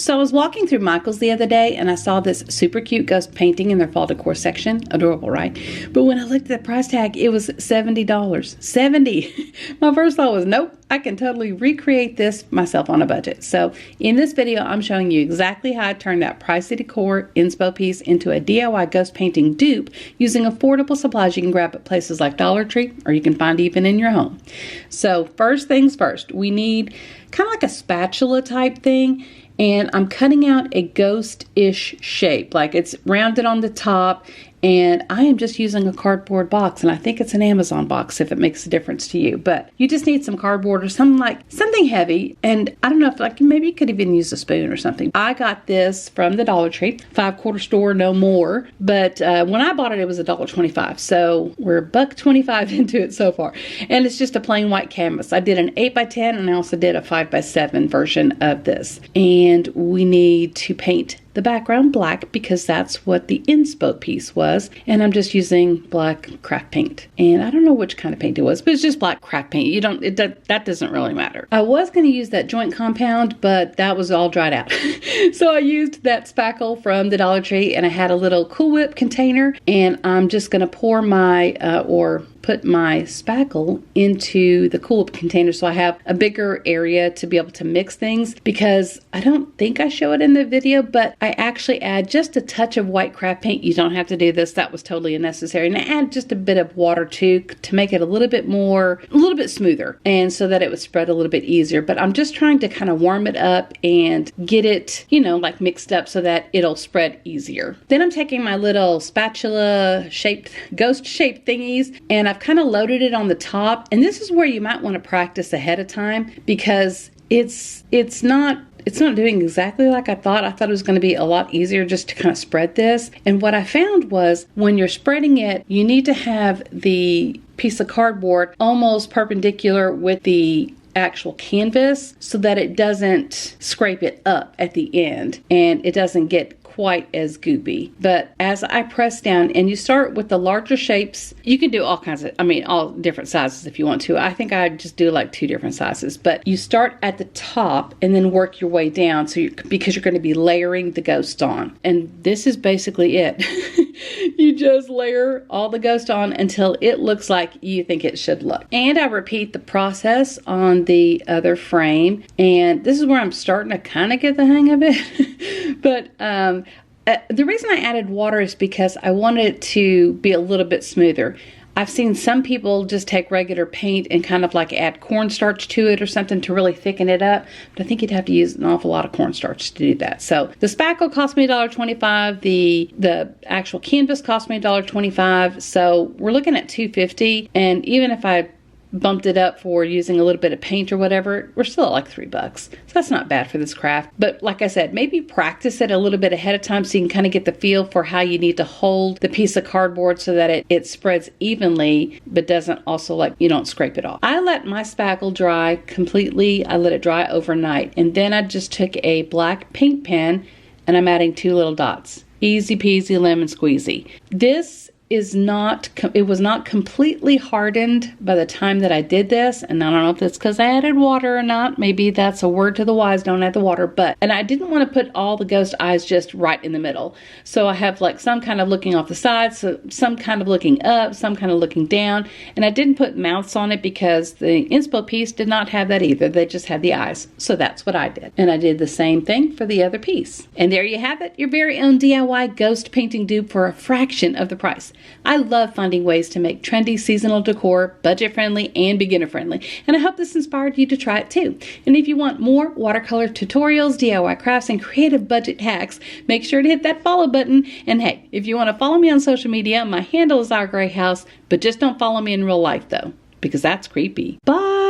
So I was walking through Michael's the other day and I saw this super cute ghost painting in their fall decor section. Adorable, right? But when I looked at the price tag, it was $70. $70. My first thought was, nope, I can totally recreate this myself on a budget. So in this video, I'm showing you exactly how I turned that pricey decor inspo piece into a DIY ghost painting dupe using affordable supplies you can grab at places like Dollar Tree, or you can find even in your home. So first things first, we need kind of like a spatula type thing. And I'm cutting out a ghost-ish shape, like it's rounded on the top, and I am just using a cardboard box, and I think it's an Amazon box if it makes a difference to you. But you just need some cardboard or something heavy, and I don't know if maybe you could even use a spoon or something. I got this from the Dollar Tree, 5-quarter store, no more. But when I bought it, it was $1.25, so we're $1.25 into it so far. And it's just a plain white canvas. I did an 8x10, and I also did a 5x7 version of this. And we need to paint the background black because that's what the inspo piece was, and I'm just using black craft paint, and I don't know which kind of paint it was, but it's just black craft paint. That doesn't really matter. I was going to use that joint compound, but that was all dried out. So I used that Spackle from the Dollar Tree, and I had a little Cool Whip container, and I'm just going to pour my put my spackle into the Cool Whip container so I have a bigger area to be able to mix things, because I don't think I show it in the video, but I actually add just a touch of white craft paint. You don't have to do this. That was totally unnecessary. And I add just a bit of water too to make it a little bit smoother, and so that it would spread a little bit easier. But I'm just trying to kind of warm it up and get it, like mixed up so that it'll spread easier. Then I'm taking my little spatula shaped, ghost shaped thingies, and I've kind of loaded it on the top. And this is where you might want to practice ahead of time, because it's not doing exactly like I thought. I thought it was going to be a lot easier just to kind of spread this. And what I found was when you're spreading it, you need to have the piece of cardboard almost perpendicular with the actual canvas so that it doesn't scrape it up at the end and it doesn't get quite as goopy. But as I press down, and you start with the larger shapes, you can do all different sizes if you want to. I think I just do like 2 different sizes, but you start at the top and then work your way down because you're going to be layering the ghost on. And this is basically it. You just layer all the ghost on until it looks like you think it should look. And I repeat the process on the other frame, and this is where I'm starting to kind of get the hang of it. But the reason I added water is because I wanted it to be a little bit smoother. I've seen some people just take regular paint and kind of like add cornstarch to it or something to really thicken it up. But I think you'd have to use an awful lot of cornstarch to do that. So the spackle cost me $1.25. The actual canvas cost me $1.25. So we're looking at $2.50. And even if I bumped it up for using a little bit of paint or whatever, we're still at like $3. So that's not bad for this craft. But like I said, maybe practice it a little bit ahead of time so you can kind of get the feel for how you need to hold the piece of cardboard so that it spreads evenly, but doesn't also you don't scrape it off. I let my spackle dry completely. I let it dry overnight. And then I just took a black paint pen and I'm adding 2 little dots. Easy peasy lemon squeezy. This it was not completely hardened by the time that I did this, and I don't know if it's because I added water or not. Maybe that's a word to the wise, don't add the water. And I didn't want to put all the ghost eyes just right in the middle. So I have like some kind of looking off the sides, so some kind of looking up, some kind of looking down, and I didn't put mouths on it because the inspo piece did not have that either. They just had the eyes. So that's what I did. And I did the same thing for the other piece. And there you have it, your very own DIY ghost painting dupe for a fraction of the price. I love finding ways to make trendy seasonal decor budget-friendly and beginner-friendly, and I hope this inspired you to try it too. And if you want more watercolor tutorials, DIY crafts, and creative budget hacks, make sure to hit that follow button. And hey, if you want to follow me on social media, my handle is OurGrayHouse, but just don't follow me in real life though, because that's creepy. Bye!